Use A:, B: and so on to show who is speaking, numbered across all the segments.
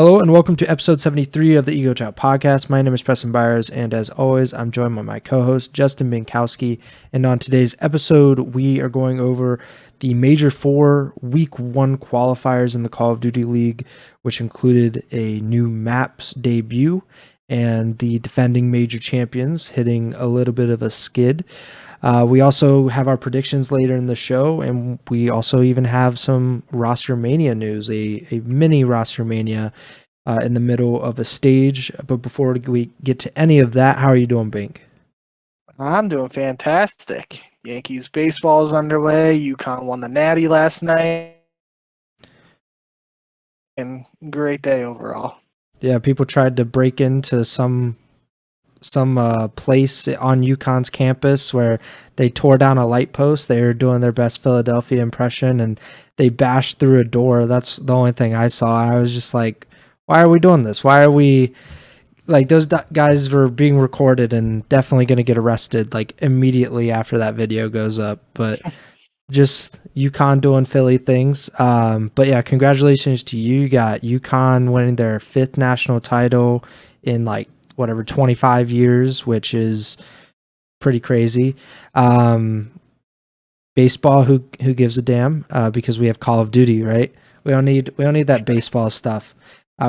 A: Hello and welcome to episode 73 of the Ego Chall Podcast. My name is Preston Byers, and as always, I'm joined by my co-host, Justin Binkowski. And on today's episode, we are going over the Major 4 Week 1 qualifiers in the Call of Duty League, which included a new maps debut and the defending major champions hitting a little bit of a skid. We also have our predictions later in the show, and we also even have some roster mania news, a mini roster mania in the middle of a stage. But before we get to any of that, how are you doing, Bink?
B: I'm doing fantastic. Yankees baseball is underway. UConn won the Natty last night. And great day overall.
A: Yeah, people tried to break into some place on UConn's campus where they tore down a light post. They were doing their best Philadelphia impression and they bashed through a door. That's the only thing I saw. I was just like, why are we doing this? Why are we like, those guys were being recorded and definitely going to get arrested like immediately after that video goes up. But just UConn doing Philly things. But yeah, congratulations to you. You got UConn winning their 5th national title in like 25 years, which is pretty crazy. Baseball, who gives a damn? Because we have Call of Duty, right? We don't need that baseball stuff.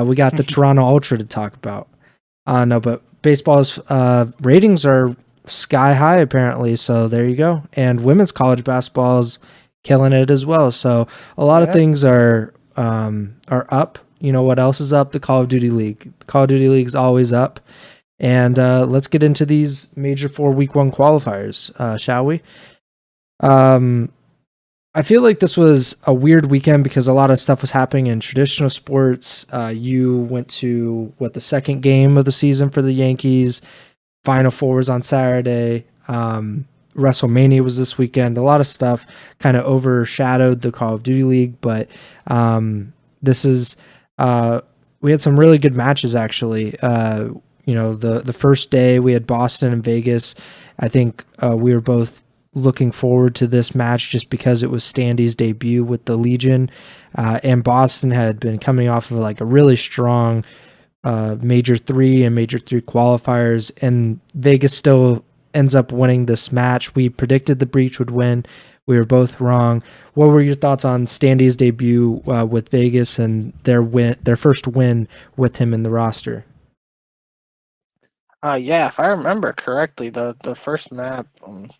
A: We got the Toronto Ultra to talk about. No, but baseball's ratings are sky high apparently, so there you go. And women's college basketball is killing it as well. So a lot of things are up. You know what else is up? The Call of Duty League. The Call of Duty League is always up. And let's get into these Major 4 Week 1 qualifiers, shall we? I feel like this was a weird weekend because a lot of stuff was happening in traditional sports. You went to, the second game of the season for the Yankees. Final Four was on Saturday. WrestleMania was this weekend. A lot of stuff kind of overshadowed the Call of Duty League, but this is... we had some really good matches, actually. The first day we had Boston and Vegas. I think we were both looking forward to this match just because it was Standy's debut with the Legion. And Boston had been coming off of like a really strong Major 3 and Major 3 qualifiers. And Vegas still ends up winning this match. We predicted the Breach would win. We were both wrong. What were your thoughts on Standy's debut with Vegas and their first win with him in the roster?
B: Yeah, if I remember correctly, the first map, I'm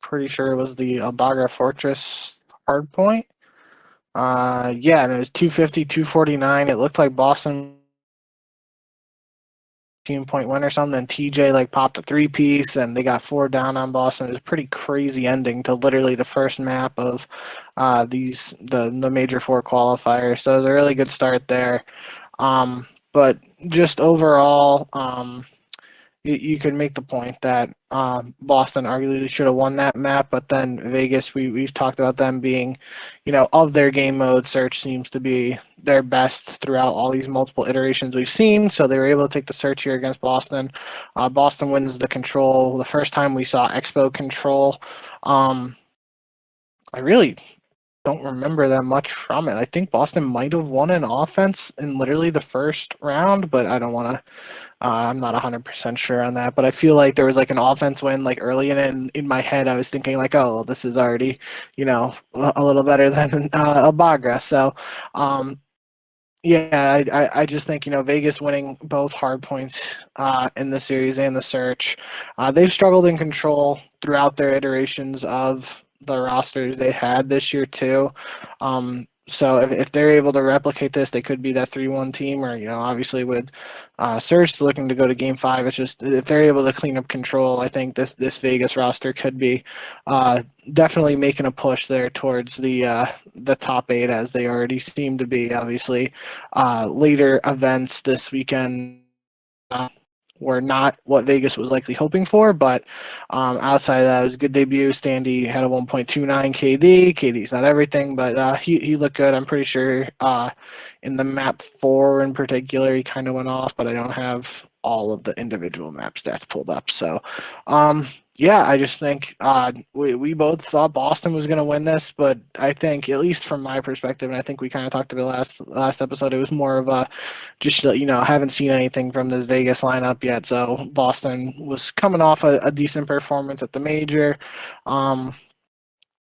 B: pretty sure it was the Albagra Fortress hardpoint. Yeah, and it was 250, 249. It looked like Boston point win or something. Then TJ popped a 3-piece and they got 4 down on Boston. It was a pretty crazy ending to literally the first map of the Major 4 qualifiers. So it was a really good start there. But just overall, you could make the point that Boston arguably should have won that map, but then Vegas, we've talked about them being, of their game mode, Search seems to be their best throughout all these multiple iterations we've seen, so they were able to take the Search here against Boston. Boston wins the Control. The first time we saw Expo Control, I really don't remember that much from it. I think Boston might have won an offense in literally the first round, but I don't want to... I'm not 100% sure on that, but I feel like there was an offense win early in my head. I was thinking oh, well, this is already, a little better than Albagra. So, yeah, I just think, Vegas winning both hard points in the series and the Search. They've struggled in Control throughout their iterations of the rosters they had this year too. So if they're able to replicate this, they could be that 3-1 team, or obviously with Surge looking to go to Game 5. It's just if they're able to clean up Control, I think this Vegas roster could be definitely making a push there towards the top 8, as they already seem to be. Obviously, later events this weekend were not what Vegas was likely hoping for, but outside of that, it was a good debut. Standy had a 1.29 KD. KD's not everything, but he looked good. I'm pretty sure in the map 4 in particular, he kind of went off, but I don't have all of the individual map stats pulled up. So, Yeah, I just think we both thought Boston was going to win this, but I think, at least from my perspective, and I think we kind of talked about last episode, it was more of a just haven't seen anything from this Vegas lineup yet. So Boston was coming off a decent performance at the major.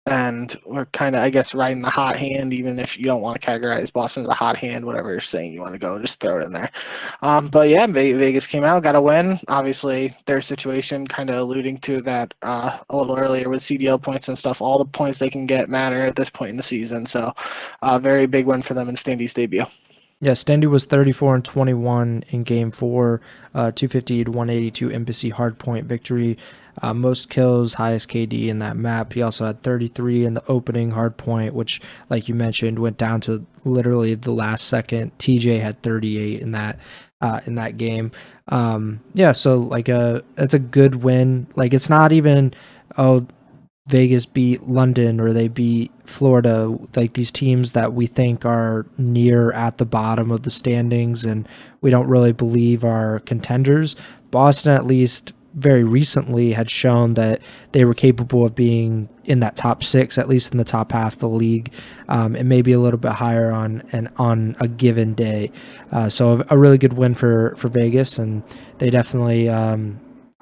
B: And we're kind of, I guess, riding the hot hand, even if you don't want to categorize Boston as a hot hand, whatever saying you want to go, just throw it in there. But yeah, Vegas came out, got a win. Obviously, their situation kind of alluding to that a little earlier with CDL points and stuff. All the points they can get matter at this point in the season. So, very big win for them in Standy's debut.
A: Yeah, Stendy was 34-21 in Game 4, 250 to 182 Embassy hardpoint victory. Most kills, highest KD in that map. He also had 33 in the opening hardpoint, which, like you mentioned, went down to literally the last second. TJ had 38 in that game. Yeah, so like it's a good win. Like it's not even Vegas beat London or they beat Florida, like these teams that we think are near at the bottom of the standings and we don't really believe are contenders. Boston, at least very recently, had shown that they were capable of being in that top 6, at least in the top half of the league, and maybe a little bit higher on a given day. So a really good win for Vegas, and they definitely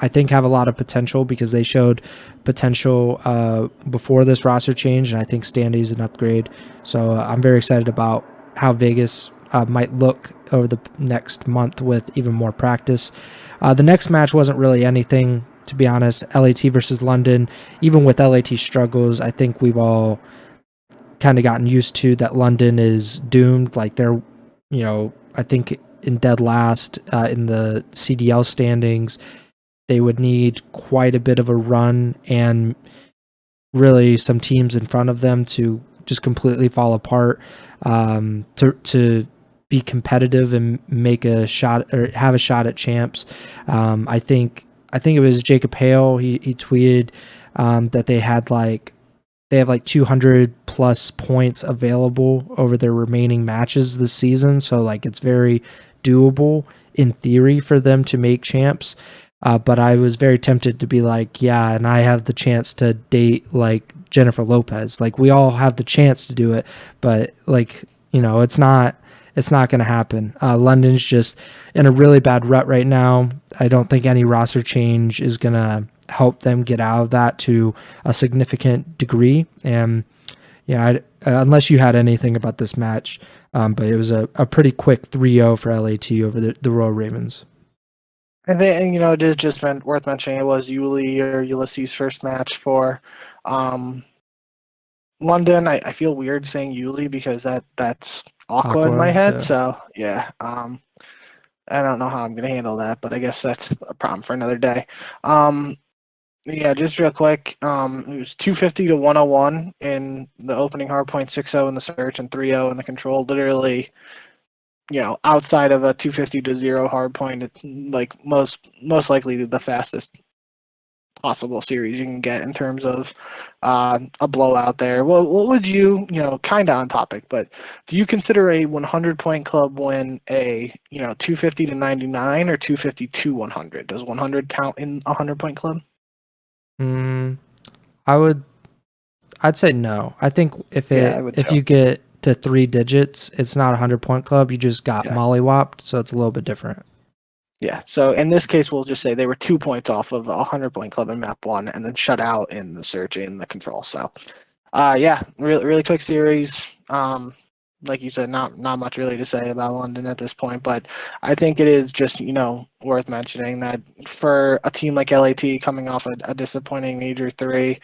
A: I think have a lot of potential because they showed potential before this roster change, and I think Standy's an upgrade. So I'm very excited about how Vegas might look over the next month with even more practice. The next match wasn't really anything, to be honest. LAT versus London. Even with LAT struggles, I think we've all kind of gotten used to that London is doomed. Like they're, I think in dead last in the CDL standings. They would need quite a bit of a run and really some teams in front of them to just completely fall apart to be competitive and make a shot or have a shot at champs. I think it was Jacob Hale. He tweeted that they have like 200 plus points available over their remaining matches this season. So like it's very doable in theory for them to make champs. But I was very tempted to be like, yeah, and I have the chance to date like Jennifer Lopez. Like we all have the chance to do it, but like, it's not going to happen. London's just in a really bad rut right now. I don't think any roster change is going to help them get out of that to a significant degree. And unless you had anything about this match, but it was a pretty quick 3-0 for LAT over the Royal Ravens.
B: I think, it is just worth mentioning it was Ulysses' first match for London. I feel weird saying Yuli because that's Aqua in my head. Yeah. So, yeah. I don't know how I'm going to handle that, but I guess that's a problem for another day. Yeah, just real quick. It was 250 to 101 in the opening hardpoint, 6-0 in the search, and 3-0 in the control. Literally, outside of a 250 to 0 hard point, it's like most likely the fastest possible series you can get in terms of a blowout there. Well, what would you, kind of on topic, but do you consider a 100-point club win a, 250 to 99 or 250 to 100? Does 100 count in a 100-point club?
A: I'd say no. I think if you get to 3 digits, it's not a 100-point club. You just got mollywopped, so it's a little bit different.
B: Yeah. So in this case, we'll just say they were 2 points off of a 100-point club in map 1, and then shut out in the search in the control. So, really quick series. Like you said, not much really to say about London at this point, but I think it is just, worth mentioning that for a team like LAT coming off a disappointing Major 3,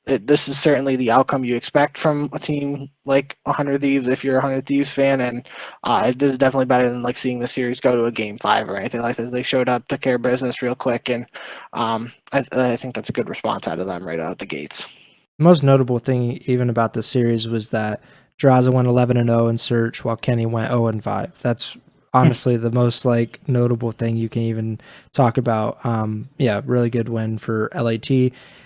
B: this is certainly the outcome you expect from a team like 100 Thieves if you're a 100 Thieves fan, and this is definitely better than like seeing the series go to a Game 5 or anything like this. They showed up, took care of business real quick, and I think that's a good response out of them right out the gates.
A: The most notable thing even about this series was that Draza went 11-0 in search while Kenny went 0-5. That's honestly the most notable thing you can even talk about. Really good win for LAT.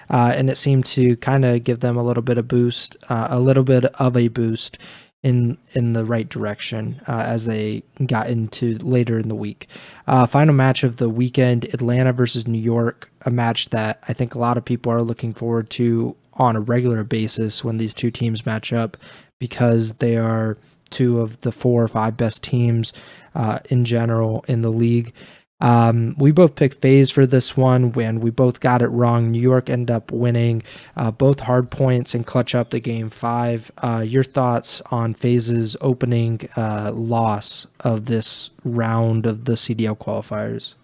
A: And it seemed to kind of give them a little bit of a boost in the right direction as they got into later in the week. Final match of the weekend, Atlanta versus New York, a match that I think a lot of people are looking forward to on a regular basis when these two teams match up, because they are two of the 4 or 5 best teams in general in the league. We both picked FaZe for this one when we both got it wrong. New York ended up winning both hard points and clutch up to game 5. Your thoughts on FaZe's opening loss of this round of the CDL qualifiers?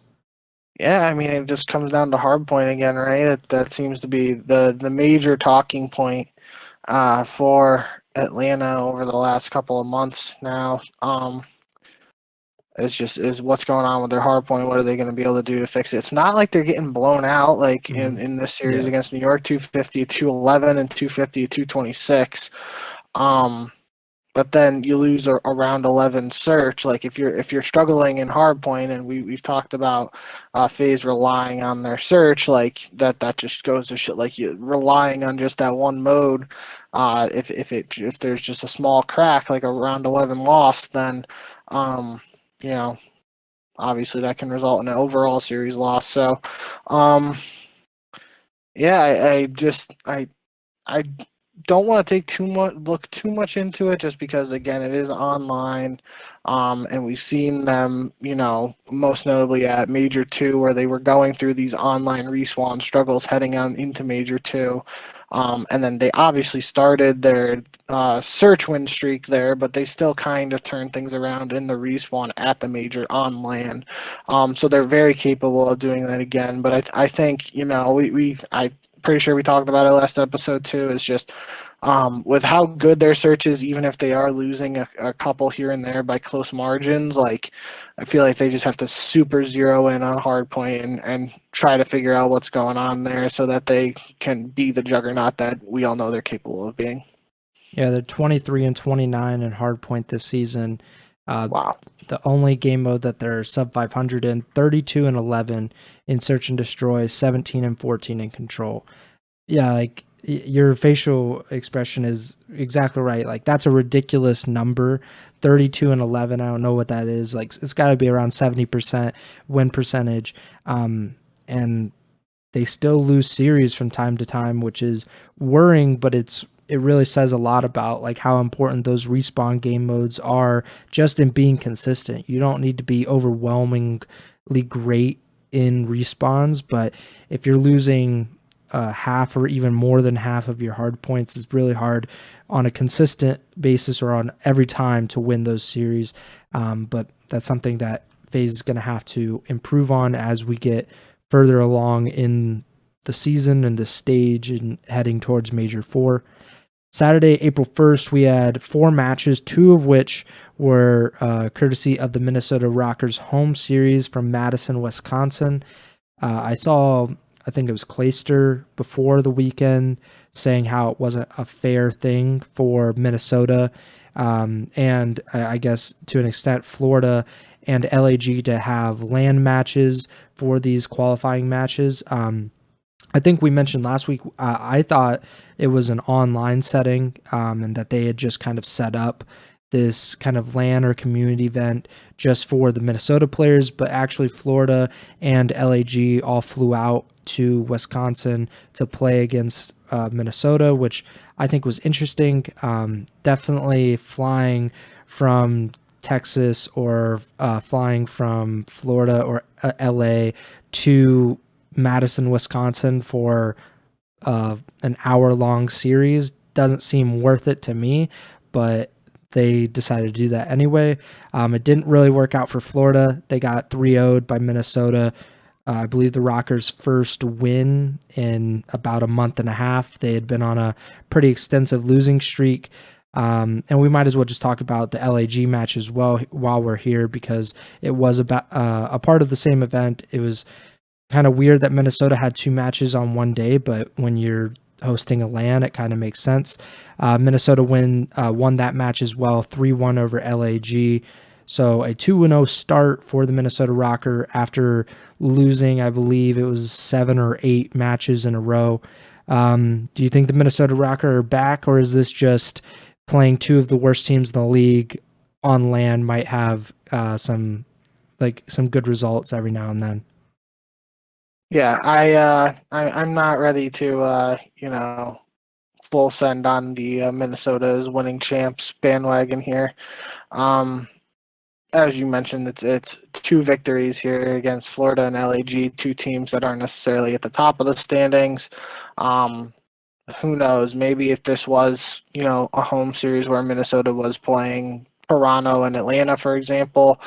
B: Yeah, I mean, it just comes down to hard point again, right? That seems to be the major talking point for Atlanta over the last couple of months now. Is what's going on with their hard point. What are they going to be able to do to fix it? It's not like they're getting blown out like in this series against New York, 250, 211, and 250, 226. But then you lose a round 11 search. Like if you're struggling in hardpoint, and we've talked about FaZe relying on their search, like that just goes to shit. Like you relying on just that one mode. If there's just a small crack, like a round 11 loss, then you know, obviously that can result in an overall series loss. So yeah, I don't want to look too much into it, just because again it is online, and we've seen them, most notably at Major 2, where they were going through these online respawn struggles heading on into Major 2, and then they obviously started their search win streak there, but they still kind of turned things around in the respawn at the Major on land, so they're very capable of doing that again. But I think I'm pretty sure we talked about it last episode too, is just with how good their search is, even if they are losing a couple here and there by close margins, like I feel like they just have to super zero in on hardpoint and try to figure out what's going on there so that they can be the juggernaut that we all know they're capable of being.
A: Yeah, they're 23 and 29 in hardpoint this season.
B: Wow.
A: The only game mode that they're sub 500 in, 32 and 11 in search and destroy, 17 and 14 in control. Yeah, like your facial expression is exactly right. Like that's a ridiculous number. 32 and 11, I don't know what that is. Like it's got to be around 70% win percentage. And they still lose series from time to time, which is worrying, but it really says a lot about like how important those respawn game modes are just in being consistent. You don't need to be overwhelmingly great in respawns, but if you're losing half or even more than half of your hard points, it's really hard on a consistent basis or on every time to win those series. But that's something that FaZe is going to have to improve on as we get further along in the season and the stage and heading towards Major 4. Saturday, April 1st, we had 4 matches, 2 of which were courtesy of the Minnesota Rockers home series from Madison, Wisconsin. I think it was Clayster before the weekend saying how it wasn't a fair thing for Minnesota, and I guess to an extent Florida and LAG to have LAN matches for these qualifying matches. I think we mentioned last week, I thought it was an online setting, and that they had just kind of set up this kind of LAN or community event just for the Minnesota players, but actually Florida and LAG all flew out to Wisconsin to play against Minnesota, which I think was interesting. Definitely flying from Texas or flying from Florida or LA to Madison, Wisconsin for an hour-long series doesn't seem worth it to me, but they decided to do that anyway. It didn't really work out for Florida. They got 3-0'd by Minnesota. I believe the Rockers' first win in about a month and a half. They had been on a pretty extensive losing streak. And we might as well just talk about the LAG match as well while we're here, because it was about a part of the same event. It was kind of weird that Minnesota had 2 matches on one day, but when you're hosting a LAN, it kind of makes sense. Minnesota won that match as well, 3-1 over LAG. So a 2-0 start for the Minnesota Rocker after losing, I believe it was 7 or 8 matches in a row. Do you think the Minnesota Rocker are back, or is this just playing two of the worst teams in the league on land might have some good results every now and then.
B: Yeah, I'm not ready to full send on the Minnesota's winning champs bandwagon here. As you mentioned, it's 2 victories here against Florida and LAG, 2 teams that aren't necessarily at the top of the standings. Who knows? Maybe if this was, a home series where Minnesota was playing Toronto and Atlanta, for example,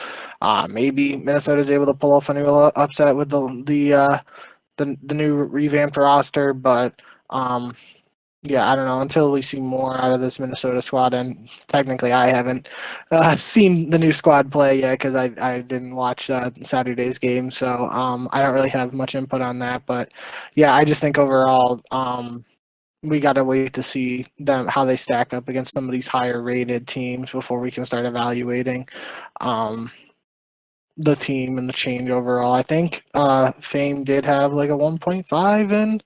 B: maybe Minnesota's able to pull off a new upset with the new revamped roster. But yeah, I don't know. Until we see more out of this Minnesota squad, and technically I haven't seen the new squad play yet because I didn't watch Saturday's game, so I don't really have much input on that. But yeah, I just think overall we got to wait to see how they stack up against some of these higher rated teams before we can start evaluating the team and the change overall. I think Fame did have like a 1.5 in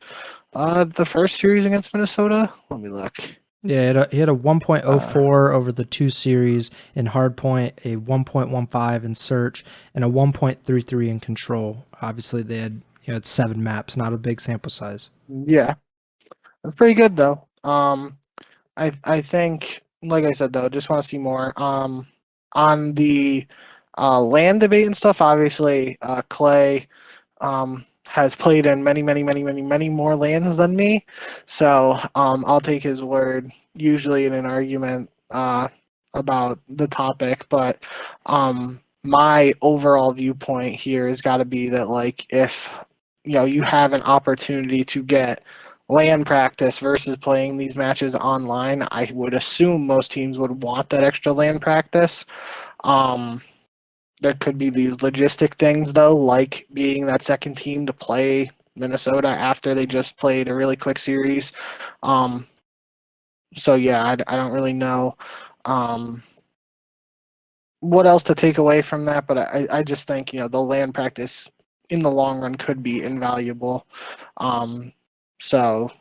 B: the first series against Minnesota. Let me look.
A: Yeah, he had a 1.04 over the 2 series in hardpoint, a 1.15 in search, and a 1.33 in control. Obviously, they had 7 maps, not a big sample size.
B: Yeah, that's pretty good though. I think, like I said though, just want to see more. On the land debate and stuff, obviously, Clay has played in many more lands than me, so I'll take his word usually in an argument about the topic. But my overall viewpoint here has got to be that, like, if you have an opportunity to get land practice versus playing these matches online, I would assume most teams would want that extra land practice. There could be these logistic things, though, like being that second team to play Minnesota after they just played a really quick series. So, yeah, I don't really know what else to take away from that, but I just think, the land practice in the long run could be invaluable. So,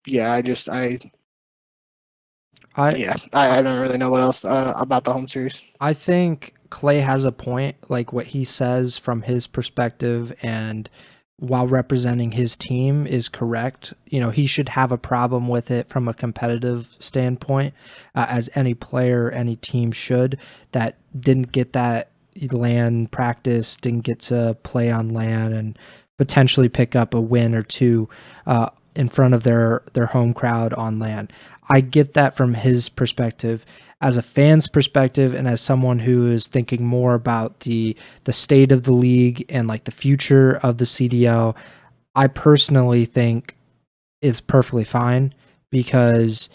B: yeah, I don't really know what else about the home series.
A: I think Clay has a point, like what he says from his perspective and while representing his team is correct. He should have a problem with it from a competitive standpoint, as any player, any team should, that didn't get that land practice, didn't get to play on land and potentially pick up a win or two in front of their home crowd on land. I get that from his perspective. As a fan's perspective and as someone who is thinking more about the state of the league and like the future of the CDL, I personally think it's perfectly fine because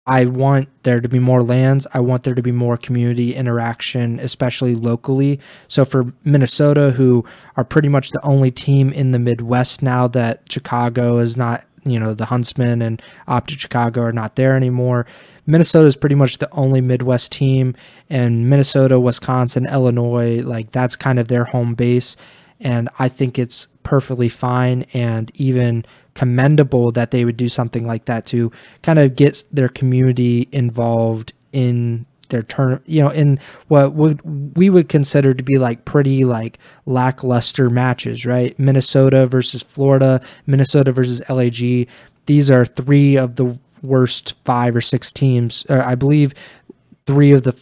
A: I want there to be more lands. I want there to be more community interaction, especially locally. So for Minnesota, who are pretty much the only team in the Midwest now that Chicago is not, the Huntsmen and Optic Chicago are not there anymore. Minnesota is pretty much the only Midwest team, and Minnesota, Wisconsin, Illinois, like that's kind of their home base. And I think it's perfectly fine and even commendable that they would do something like that to kind of get their community involved in their turn, in what we would consider to be like pretty like lackluster matches, right? Minnesota versus Florida, Minnesota versus LAG. These are 3 of the worst 5 or 6 teams. I believe 3 of the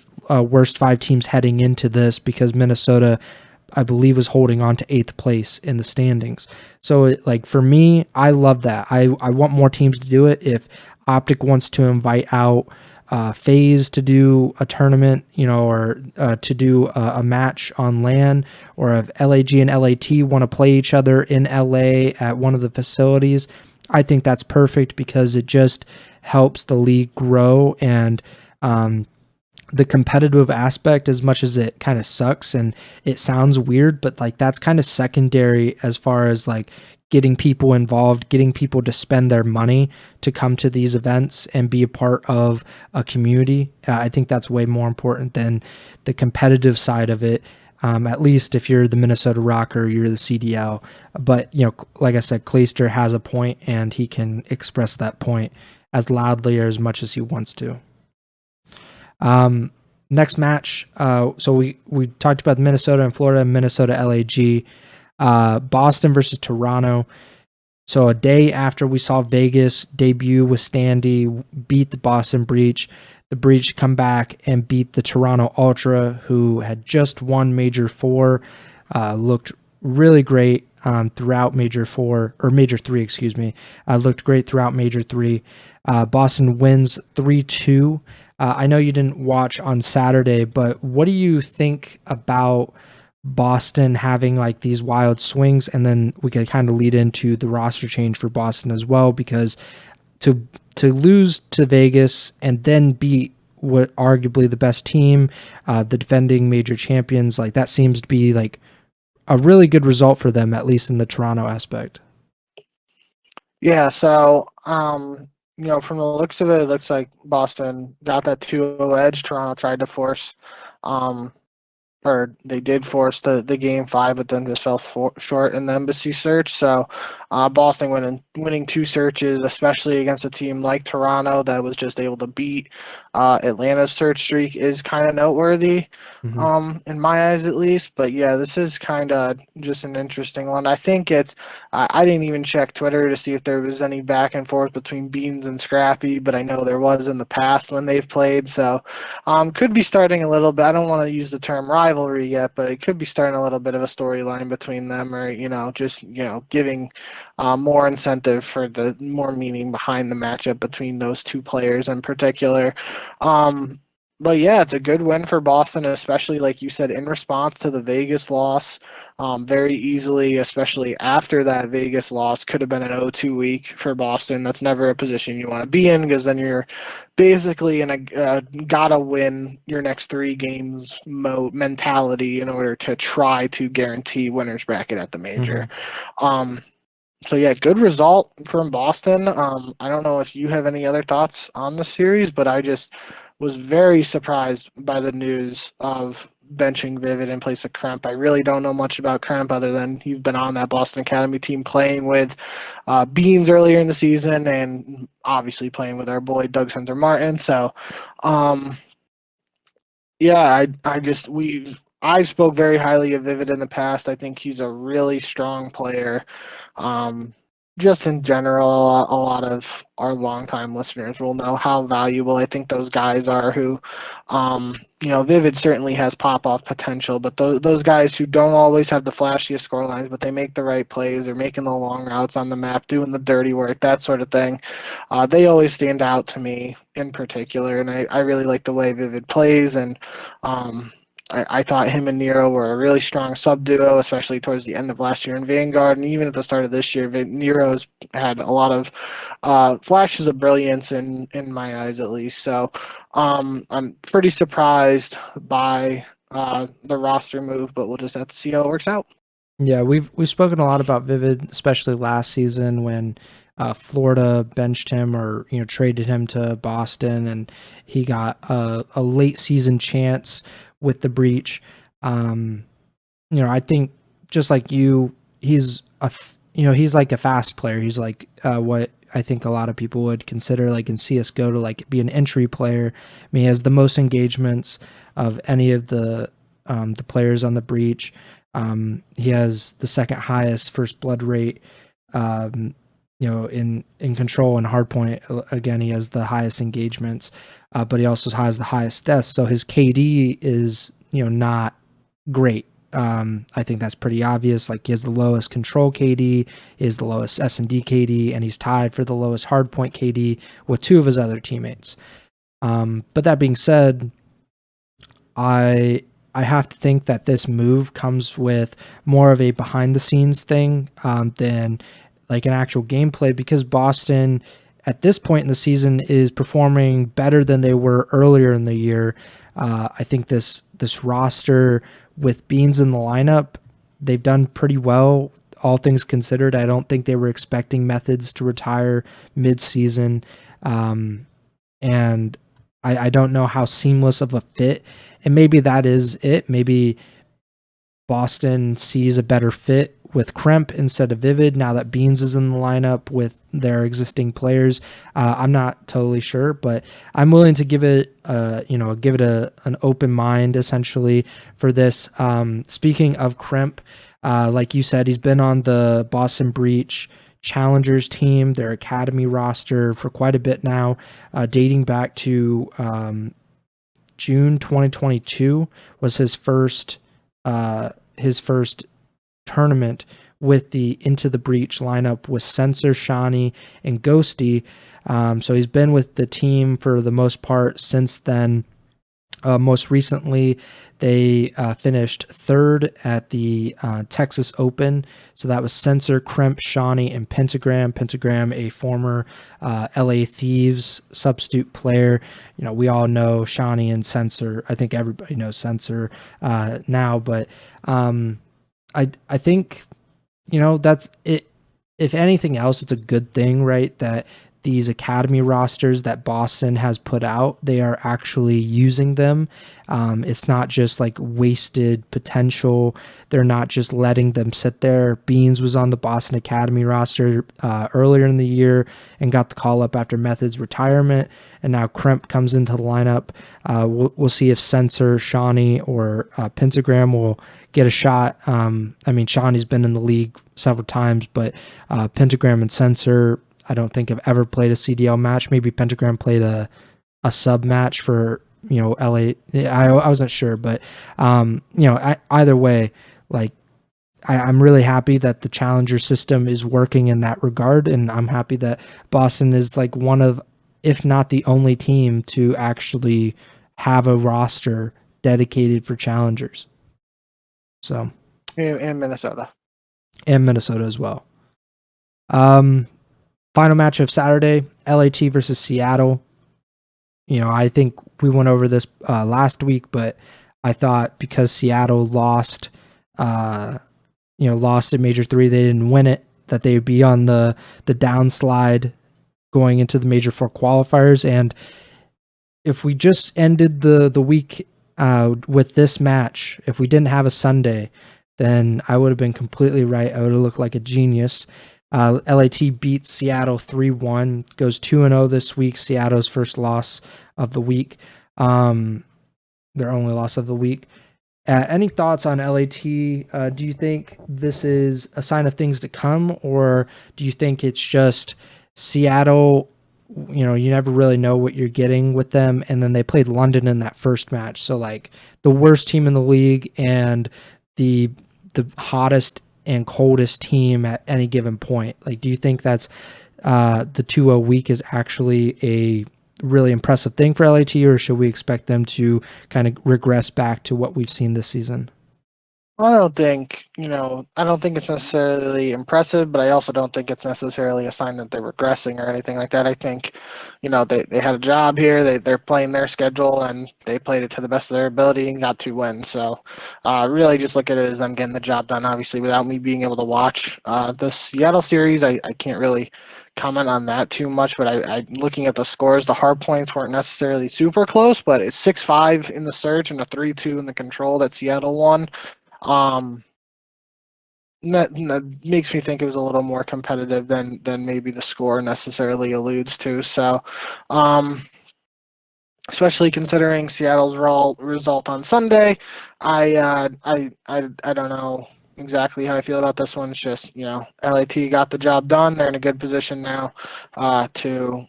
A: worst 5 teams heading into this because Minnesota, I believe, was holding on to 8th place in the standings. So, for me, I love that. I want more teams to do it. If Optic wants to invite out FaZe to do a tournament, or to do a match on LAN, or if LAG and LAT want to play each other in LA at one of the facilities, I think that's perfect because it just helps the league grow and the competitive aspect, as much as it kind of sucks and it sounds weird, but like that's kind of secondary as far as like getting people involved, getting people to spend their money to come to these events and be a part of a community. I think that's way more important than the competitive side of it. At least if you're the Minnesota Rocker, you're the CDL. But, like I said, Clayster has a point and he can express that point as loudly or as much as he wants to. Next match, so we talked about Minnesota and Florida, Minnesota LAG, Boston versus Toronto. So a day after we saw Vegas debut with Standy, beat the Boston Breach, the Breach come back and beat the Toronto Ultra, who had just won Major 4, looked really great throughout Major 4, or Major 3, excuse me. Looked great throughout Major 3. Boston wins 3-2. I know you didn't watch on Saturday, but what do you think about Boston having like these wild swings? And then we could kind of lead into the roster change for Boston as well, because to lose to Vegas and then beat what arguably the best team, the defending major champions, like that seems to be like a really good result for them, at least in the Toronto aspect.
B: Yeah, so from the looks of it looks like Boston got that 2-0 edge. Toronto tried to force or they did force the game 5, but then just fell short in the embassy search. So Boston winning 2 searches, especially against a team like Toronto that was just able to beat Atlanta's search streak, is kind of noteworthy, in my eyes at least. But yeah, this is kind of just an interesting one. I think I didn't even check Twitter to see if there was any back and forth between Beans and Scrappy, but I know there was in the past when they've played. So could be starting a little bit. I don't want to use the term rivalry yet, but it could be starting a little bit of a storyline between them, or just giving more incentive for the more meaning behind the matchup between those two players in particular. But yeah, it's a good win for Boston, especially like you said, in response to the Vegas loss. Very easily, especially after that Vegas loss, could have been an 0-2 week for Boston. That's never a position you want to be in, because then you're basically in a gotta win your next 3 games mentality in order to try to guarantee winner's bracket at the major. So yeah, good result from Boston. I don't know if you have any other thoughts on the series, but I just was very surprised by the news of benching Vivid in place of Kremp. I really don't know much about Kremp other than he's been on that Boston Academy team playing with Beans earlier in the season, and obviously playing with our boy Doug Spencer Martin. So yeah, I spoke very highly of Vivid in the past. I think he's a really strong player. Just in general, a lot of our longtime listeners will know how valuable I think those guys are who, Vivid certainly has pop-off potential, but those guys who don't always have the flashiest scorelines, but they make the right plays, they're making the long routes on the map, doing the dirty work, that sort of thing. They always stand out to me in particular, and I really like the way Vivid plays, and I thought him and Nero were a really strong sub duo, especially towards the end of last year in Vanguard, and even at the start of this year, Nero's had a lot of flashes of brilliance in my eyes, at least. So I'm pretty surprised by the roster move, but we'll just have to see how it works out.
A: Yeah, we've spoken a lot about Vivid, especially last season when Florida benched him or traded him to Boston, and he got a late season chance with the Breach. I think just like you, he's like a fast player. He's like what I think a lot of people would consider like in CS:GO to like be an entry player. I mean, he has the most engagements of any of the players on the Breach. He has the second highest first blood rate. In control and hardpoint. Again, he has the highest engagements, but he also has the highest deaths. So his KD is not great. I think that's pretty obvious. Like he has the lowest control KD, is the lowest S&D KD, and he's tied for the lowest hardpoint KD with 2 of his other teammates. But that being said, I have to think that this move comes with more of a behind the scenes thing than like an actual gameplay, because Boston at this point in the season is performing better than they were earlier in the year. I think this roster with Beans in the lineup, they've done pretty well, all things considered. I don't think they were expecting Methods to retire mid-season. And I don't know how seamless of a fit, and maybe that is it. Maybe Boston sees a better fit with Kremp instead of Vivid now that Beans is in the lineup with their existing players. I'm not totally sure, but I'm willing to give it an open mind essentially for this. Speaking of Kremp, like you said, he's been on the Boston Breach Challengers team, their academy roster for quite a bit now, dating back to June 2022 was his first tournament with the Into the Breach lineup with Censor, Shawnee, and Ghosty. So he's been with the team for the most part since then. Most recently, they finished third at the Texas Open. So that was Censor, Kremp, Shawnee, and Pentagram. Pentagram, a former LA Thieves substitute player. You know, we all know Shawnee and Censor. I think everybody knows Censor now, but I think, you know, that's it. If anything else, it's a good thing, right? That these academy rosters that Boston has put out, they are actually using them. It's not just like wasted potential. They're not just letting them sit there. Beans was on the Boston Academy roster earlier in the year and got the call up after Method's retirement. And now Kremp comes into the lineup. We'll see if Censor, Shawnee, or Pentagram will get a shot. I mean, Shawnee's been in the league several times, but Pentagram and Censor, I don't think I've ever played a CDL match. Maybe Pentagram played a sub match for, you know, LA. I wasn't sure, but you know, either way, like I'm really happy that the Challenger system is working in that regard, and I'm happy that Boston is like one of, if not the only team to actually have a roster dedicated for Challengers. So,
B: and Minnesota
A: as well. Final match of Saturday, LAT versus Seattle. You know, I think we went over this last week, but I thought because Seattle lost at Major 3, they didn't win it, that they would be on the downslide going into the Major 4 qualifiers. And if we just ended the week with this match, if we didn't have a Sunday, then I would have been completely right. I would have looked like a genius. LAT beats Seattle 3-1, goes 2-0 this week. Seattle's first loss of the week, their only loss of the week. Any thoughts on LAT? Do you think this is a sign of things to come, or do you think it's just Seattle? You know, you never really know what you're getting with them, and then they played London in that first match, so like the worst team in the league and the hottest and coldest team at any given point. Like, do you think that's the 2-0 week is actually a really impressive thing for LAT, or should we expect them to kind of regress back to what we've seen this season?
B: I don't think it's necessarily impressive, but I also don't think it's necessarily a sign that they're regressing or anything like that. I think, you know, they had a job here. They're playing their schedule, and they played it to the best of their ability and got 2 wins. So really just look at it as them getting the job done. Obviously, without me being able to watch the Seattle series, I can't really comment on that too much, but I looking at the scores, the hard points weren't necessarily super close, but it's 6-5 in the search and a 3-2 in the control that Seattle won. That makes me think it was a little more competitive than maybe the score necessarily alludes to. So, especially considering Seattle's result on Sunday, I don't know exactly how I feel about this one. It's just, you know, LAT got the job done. They're in a good position now to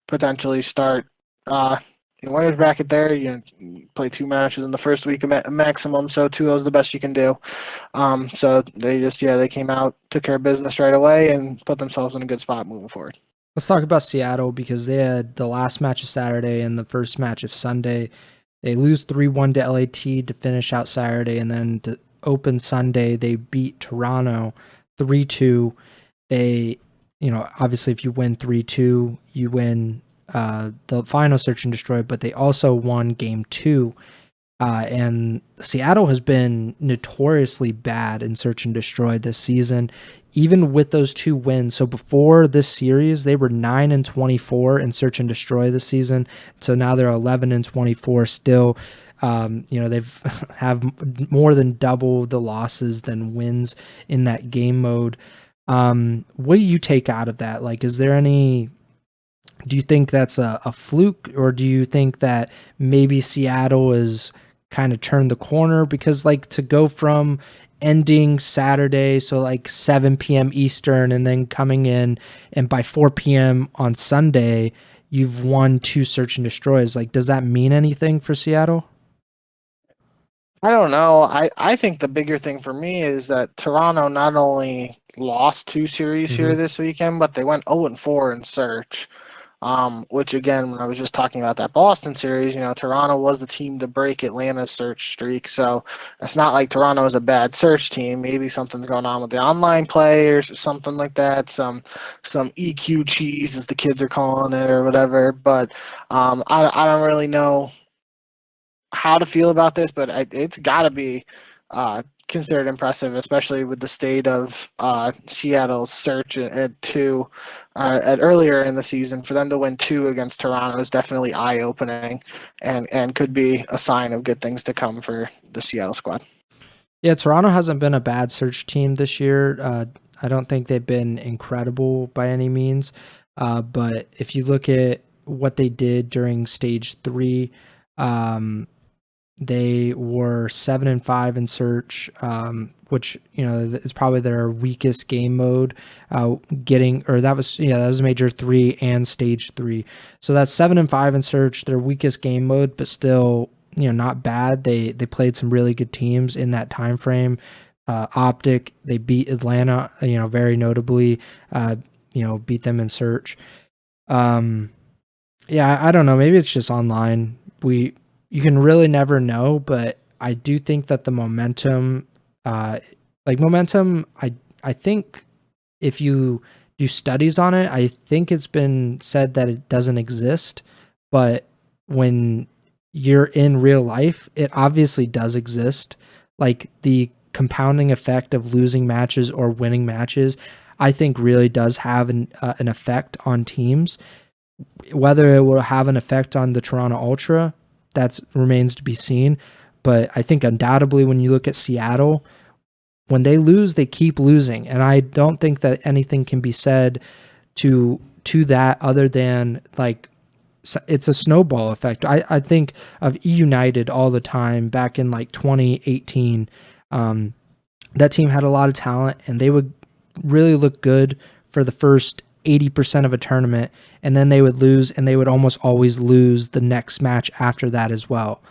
B: potentially start in winner's bracket there. You play 2 matches in the first week maximum, so 2-0 is the best you can do. So they came out, took care of business right away, and put themselves in a good spot moving forward.
A: Let's talk about Seattle, because they had the last match of Saturday and the first match of Sunday. They lose 3-1 to LAT to finish out Saturday, and then to open Sunday, they beat Toronto 3-2. They, you know, obviously if you win 3-2, you win the final Search and Destroy, but they also won game 2. And Seattle has been notoriously bad in Search and Destroy this season, even with those 2 wins. So before this series, they were 9-24 in Search and Destroy this season. So now they're 11-24 still. They've have more than double the losses than wins in that game mode. What do you take out of that? Like, is there any? Do you think that's a fluke, or do you think that maybe Seattle is kind of turned the corner? Because like to go from ending Saturday, so like 7 p.m. Eastern, and then coming in, and by 4 p.m. on Sunday, you've won 2 search and destroys. Like, does that mean anything for Seattle?
B: I don't know. I think the bigger thing for me is that Toronto not only lost 2 series here
A: Mhm.
B: this weekend, but they went 0-4 in search. Which again, when I was just talking about that Boston series, Toronto was the team to break Atlanta's search streak. So it's not like Toronto is a bad search team. Maybe something's going on with the online players or something like that. Some EQ cheese, as the kids are calling it, or whatever. But I don't really know how to feel about this, but it's got to be considered impressive, especially with the state of Seattle's search at 2 at earlier in the season. For them to win 2 against Toronto is definitely eye-opening, and could be a sign of good things to come for the Seattle squad.
A: Yeah, Toronto hasn't been a bad search team this year. I don't think they've been incredible by any means, but if you look at what they did during stage 3, they were 7-5 in search, which is probably their weakest game mode. That was major 3 and stage 3. So that's 7-5 in search, their weakest game mode, but still not bad. They played some really good teams in that time frame. Optic, they beat Atlanta, very notably. Beat them in search. I don't know. Maybe it's just online. You can really never know, but I do think that the momentum, I think if you do studies on it, I think it's been said that it doesn't exist, but when you're in real life, it obviously does exist. Like the compounding effect of losing matches or winning matches, I think really does have an effect on teams. Whether it will have an effect on the Toronto Ultra, that remains to be seen. But I think undoubtedly when you look at Seattle, when they lose, they keep losing. And I don't think that anything can be said to that other than like it's a snowball effect. I think of E United all the time back in like 2018. That team had a lot of talent and they would really look good for the first 80% of a tournament, and then they would lose, and they would almost always lose the next match after that as well.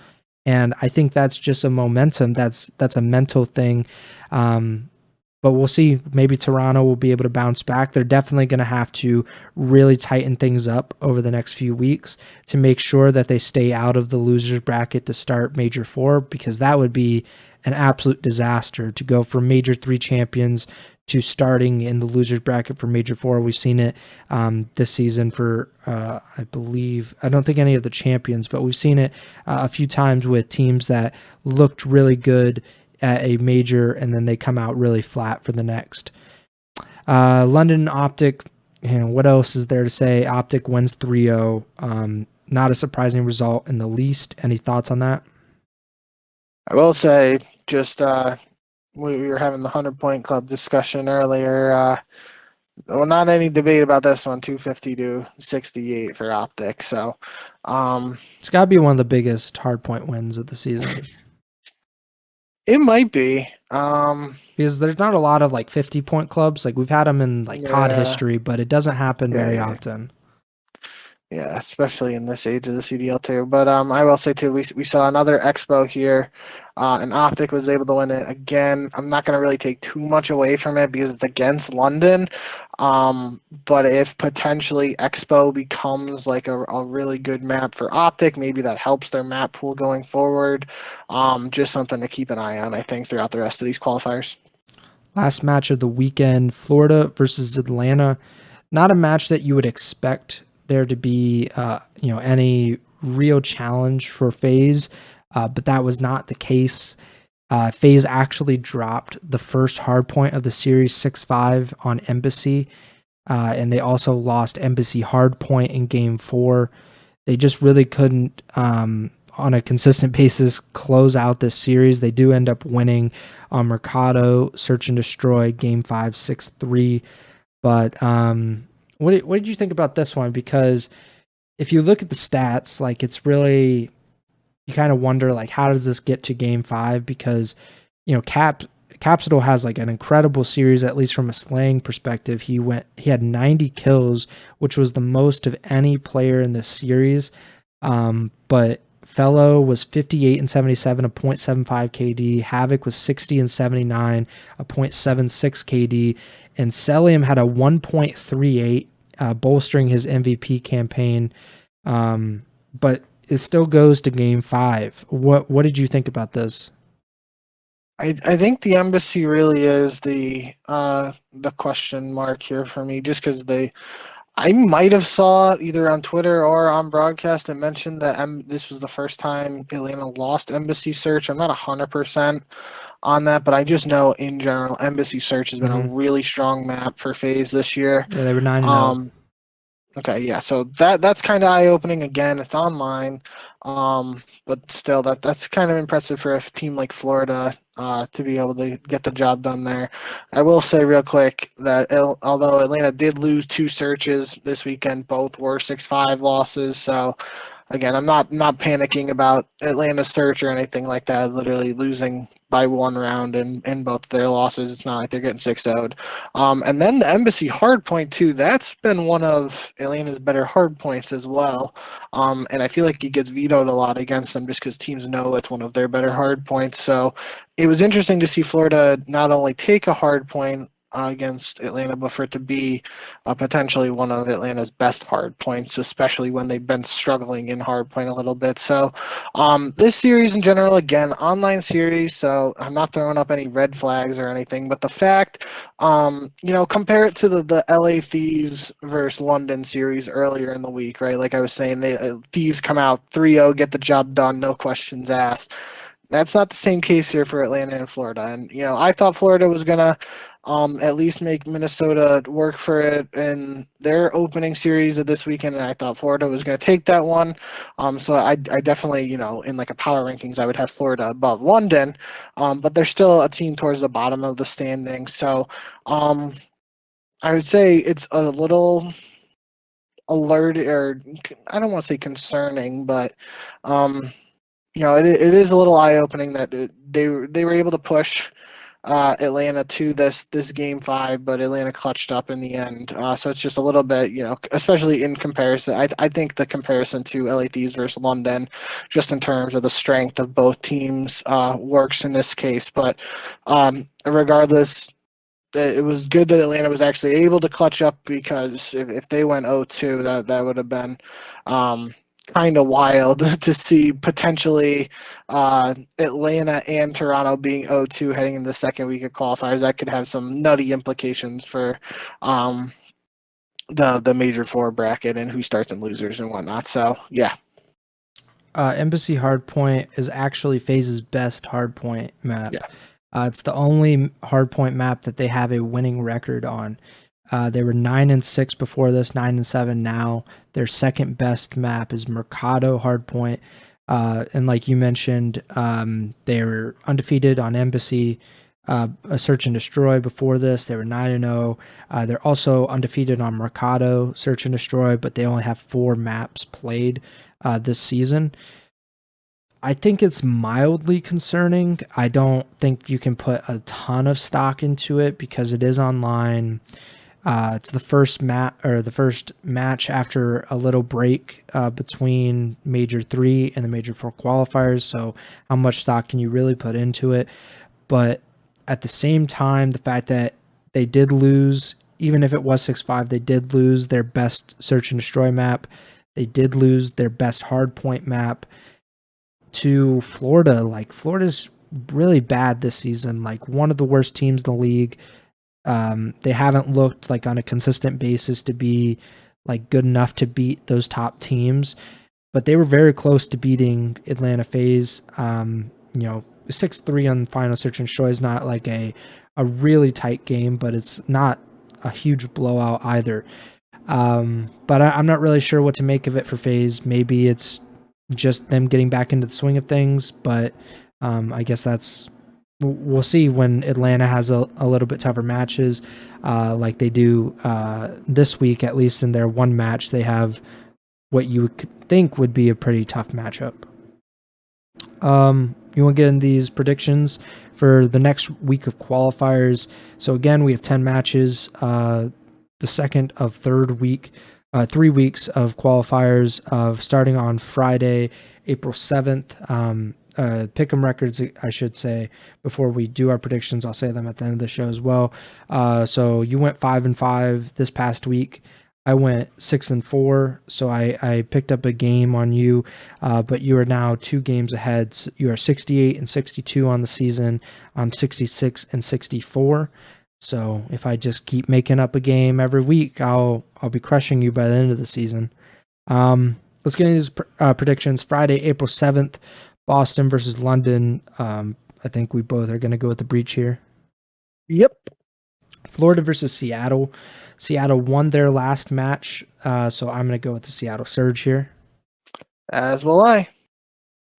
A: And I think that's just a momentum. That's a mental thing. But we'll see. Maybe Toronto will be able to bounce back. They're definitely going to have to really tighten things up over the next few weeks to make sure that they stay out of the losers bracket to start Major 4, because that would be an absolute disaster to go from Major 3 champions to starting in the losers bracket for Major 4. We've seen it this season for, I don't think any of the champions, but we've seen it a few times with teams that looked really good at a major and then they come out really flat for the next. London Optic, what else is there to say? Optic wins 3-0. Not a surprising result in the least. Any thoughts on that?
B: I will say, just we were having the 100-point club discussion earlier. Well, not any debate about this one. 250 to 68 for Optic. So
A: it's got to be one of the biggest hardpoint wins of the season.
B: It might be.
A: Because there's not a lot of like 50-point clubs. Like we've had them in like COD history, but it doesn't happen very often.
B: Yeah, especially in this age of the CDL too. But I will say too, we saw another Expo here, and Optic was able to win it again. I'm not going to really take too much away from it because it's against London. But if potentially Expo becomes like a really good map for Optic, maybe that helps their map pool going forward. Just something to keep an eye on, I think, throughout the rest of these qualifiers.
A: Last match of the weekend, Florida versus Atlanta. Not a match that you would expect there to be any real challenge for FaZe, but that was not the case. FaZe actually dropped the first hardpoint of the series 6-5 on Embassy, and they also lost Embassy hardpoint in game 4. They just really couldn't on a consistent basis close out this series. They do end up winning on Mercado, Search and Destroy, Game 5, 6-3. But what did you think about this one? Because if you look at the stats, like it's really, you kind of wonder like how does this get to Game 5? Because Capsule has like an incredible series, at least from a slaying perspective. He had 90 kills, which was the most of any player in this series. But Fellow was 58 and 77, a 0.75 KD. Havoc was 60 and 79, a 0.76 KD. And Celium had a 1.38, bolstering his MVP campaign. But it still goes to Game 5. What did you think about this?
B: I think the embassy really is the question mark here for me, just because I might have saw it either on Twitter or on broadcast and mentioned that this was the first time Atlanta lost Embassy Search. I'm not 100% on that, but I just know in general Embassy Search has been a really strong map for FaZe this year.
A: Yeah, they were 9-0.
B: Okay, yeah, so that's kind of eye-opening. Again, it's online, but still, that's kind of impressive for a team like Florida to be able to get the job done there. I will say real quick that although Atlanta did lose 2 searches this weekend, both were 6-5 losses. So again, I'm not panicking about Atlanta search or anything like that. Literally losing by 1 round in both their losses. It's not like they're getting 6-0'd. And then the Embassy hard point too. That's been one of Atlanta's better hard points as well. And I feel like he gets vetoed a lot against them just because teams know it's one of their better hard points. So it was interesting to see Florida not only take a hard point against Atlanta, but for it to be potentially one of Atlanta's best hard points, especially when they've been struggling in hard point a little bit. So this series in general, again, online series, so I'm not throwing up any red flags or anything, but the fact, compare it to the LA Thieves versus London series earlier in the week, right? Like I was saying, Thieves come out 3-0, get the job done, no questions asked. That's not the same case here for Atlanta and Florida. And, I thought Florida was going to at least make Minnesota work for it in their opening series of this weekend, and I thought Florida was going to take that one. So I definitely, in like a power rankings, I would have Florida above London, but they're still a team towards the bottom of the standing. So I would say it's a little alert, or I don't want to say concerning, but it is a little eye-opening that they were able to push Atlanta to this Game 5, but Atlanta clutched up in the end. So it's just a little bit, especially in comparison. I think the comparison to LA Thieves versus London, just in terms of the strength of both teams, works in this case. But regardless, it was good that Atlanta was actually able to clutch up, because if they went 0-2, that would have been kind of wild to see potentially Atlanta and Toronto being 0-2 heading into the second week of qualifiers. That could have some nutty implications for the Major Four bracket and who starts in losers and whatnot. So yeah.
A: Embassy Hardpoint is actually FaZe's best hardpoint map.
B: Yeah.
A: It's the only hardpoint map that they have a winning record on. They were 9-6 before this, 9-7 now. Their second best map is Mercado Hardpoint. And like you mentioned, they were undefeated on Embassy, a Search and Destroy before this. They were 9-0. They're also undefeated on Mercado, Search and Destroy, but they only have 4 maps played this season. I think it's mildly concerning. I don't think you can put a ton of stock into it because it is online. It's the first match after a little break between Major 3 and the Major 4 qualifiers. So how much stock can you really put into it? But at the same time, the fact that they did lose, even if it was 6-5, they did lose their best Search and Destroy map. They did lose their best hardpoint map to Florida. Like, Florida's really bad this season, like one of the worst teams in the league. They haven't looked like on a consistent basis to be like good enough to beat those top teams, but they were very close to beating Atlanta FaZe. 6-3 on final Search and Destroy is not like a really tight game, but it's not a huge blowout either. But I'm not really sure what to make of it for FaZe. Maybe it's just them getting back into the swing of things. But I guess we'll see when Atlanta has a little bit tougher matches, like they do this week. At least in their one match, they have what you would think would be a pretty tough matchup. You want to get in these predictions for the next week of qualifiers. So again, we have 10 matches. The second of 3 weeks of qualifiers of starting on Friday, April 7th. Pick'em records, I should say, before we do our predictions. I'll say them at the end of the show as well. So you went 5-5 this past week. I went 6-4, so I picked up a game on you, but you are now 2 games ahead. So you are 68-62 on the season. I'm 66-64. So if I just keep making up a game every week, I'll be crushing you by the end of the season. Let's get into these predictions. Friday, April 7th, Boston versus London. I think we both are going to go with the breach here.
B: Yep.
A: Florida versus Seattle. Seattle won their last match, so I'm going to go with the Seattle Surge here.
B: As will I.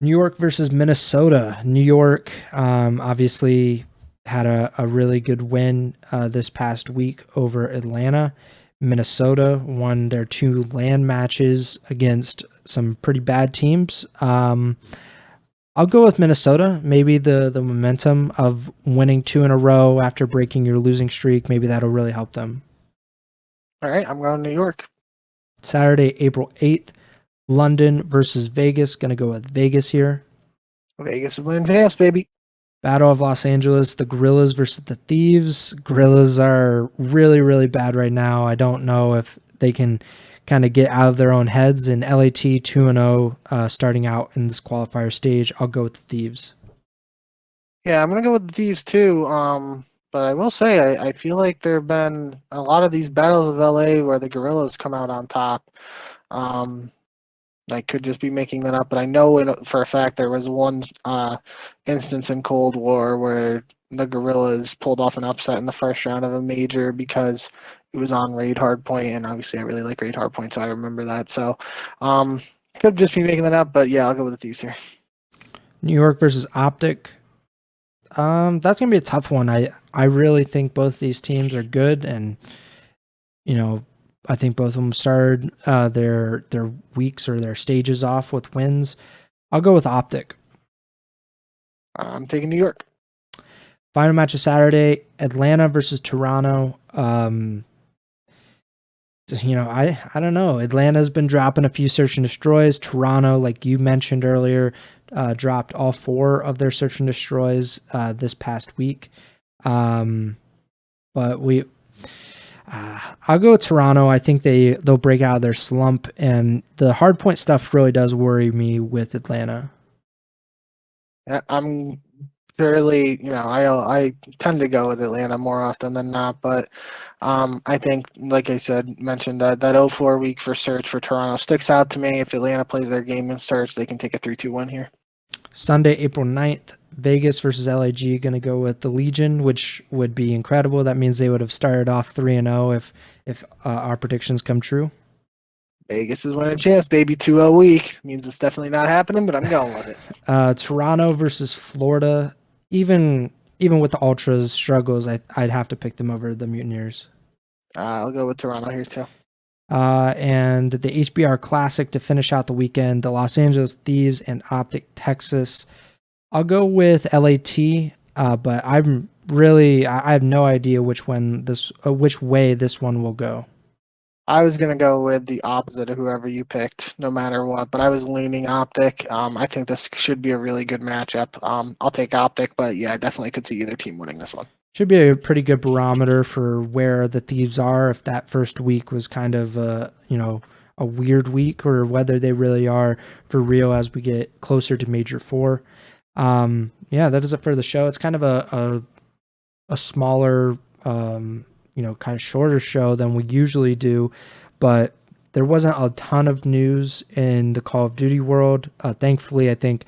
A: New York versus Minnesota. New York obviously had a really good win this past week over Atlanta. Minnesota won their 2 LAN matches against some pretty bad teams. I'll go with Minnesota. Maybe the momentum of winning 2 in a row after breaking your losing streak, maybe that'll really help them.
B: All right, I'm going to New York.
A: Saturday, April 8th, London versus Vegas. Going to go with Vegas here.
B: Vegas is winning fast, baby.
A: Battle of Los Angeles, the Gorillas versus the Thieves. Gorillas are really, really bad right now. I don't know if they can kind of get out of their own heads. In LAT 2-0 starting out in this qualifier stage, I'll go with the Thieves.
B: Yeah, I'm going to go with the Thieves too. But I will say, I feel like there have been a lot of these battles of LA where the Gorillas come out on top. I could just be making that up, but I know for a fact there was one instance in Cold War where the Gorillas pulled off an upset in the first round of a major because it was on Raid Hardpoint, and obviously I really like Raid Hardpoint, so I remember that. So could just be making that up, but yeah, I'll go with the Thieves here.
A: New York versus Optic. That's gonna be a tough one. I really think both these teams are good, and I think both of them started their weeks or their stages off with wins. I'll go with Optic.
B: I'm taking New York.
A: Final match of Saturday: Atlanta versus Toronto. I don't know. Atlanta's been dropping a few search and destroys. Toronto, like you mentioned earlier, dropped all 4 of their search and destroys this past week. But I'll go with Toronto. I think they'll break out of their slump, and the hardpoint stuff really does worry me with Atlanta.
B: I'm fairly, I tend to go with Atlanta more often than not, but I think, like I mentioned that 0-4 week for search for Toronto sticks out to me. If Atlanta plays their game in search, they can take a 3-2-1 here.
A: Sunday, April 9th, Vegas versus LAG. Going to go with the Legion, which would be incredible. That means they would have started off 3-0 if our predictions come true.
B: Vegas is winning champs, baby. 2-0 week. Means it's definitely not happening, but I'm going with
A: it. Toronto versus Florida. Even with the Ultras struggles, I'd have to pick them over the Mutineers.
B: I'll go with Toronto here too.
A: And the HBR Classic to finish out the weekend, the Los Angeles Thieves and Optic Texas. I'll go with LAT, but I have no idea which way this one will go.
B: I was gonna go with the opposite of whoever you picked, no matter what. But I was leaning Optic. I think this should be a really good matchup. I'll take Optic, but yeah, I definitely could see either team winning this one.
A: Should be a pretty good barometer for where the Thieves are. If that first week was kind of a weird week, or whether they really are for real as we get closer to Major 4. That is it for the show. It's kind of a smaller, kind of shorter show than we usually do, but there wasn't a ton of news in the Call of Duty world. Thankfully, I think,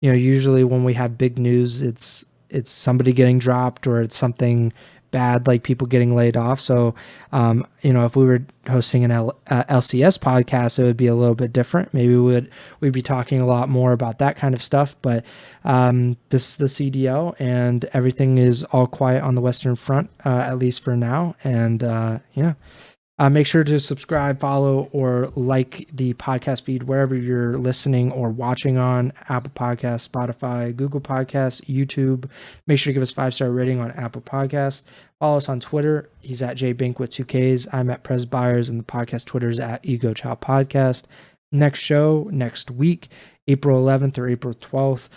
A: usually when we have big news, it's somebody getting dropped or it's something bad, like people getting laid off. So, if we were hosting an LCS podcast, it would be a little bit different. Maybe we'd be talking a lot more about that kind of stuff. But this is the CDL, and everything is all quiet on the Western Front, at least for now. And make sure to subscribe, follow, or like the podcast feed wherever you're listening or watching on: Apple Podcasts, Spotify, Google Podcasts, YouTube. Make sure to give us 5-star rating on Apple Podcasts. Follow us on Twitter. He's at JBink with 2Ks. I'm at Preston Byers, and the podcast Twitter is at Ego Chall Podcast. Next show next week, April 11th or April 12th.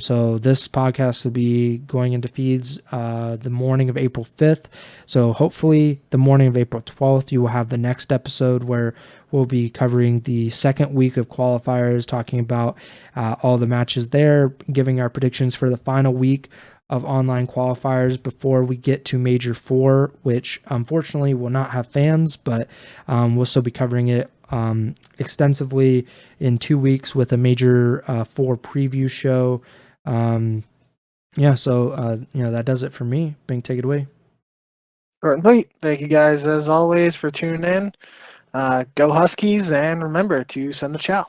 A: So this podcast will be going into feeds the morning of April 5th. So hopefully the morning of April 12th, you will have the next episode where we'll be covering the second week of qualifiers, talking about all the matches there, giving our predictions for the final week of online qualifiers before we get to Major 4, which unfortunately will not have fans, but we'll still be covering it extensively in 2 weeks with a Major 4 preview show. So that does it for me. Bink, take it away.
B: Perfect. Thank you guys as always for tuning in. Go Huskies, and remember to send the chow.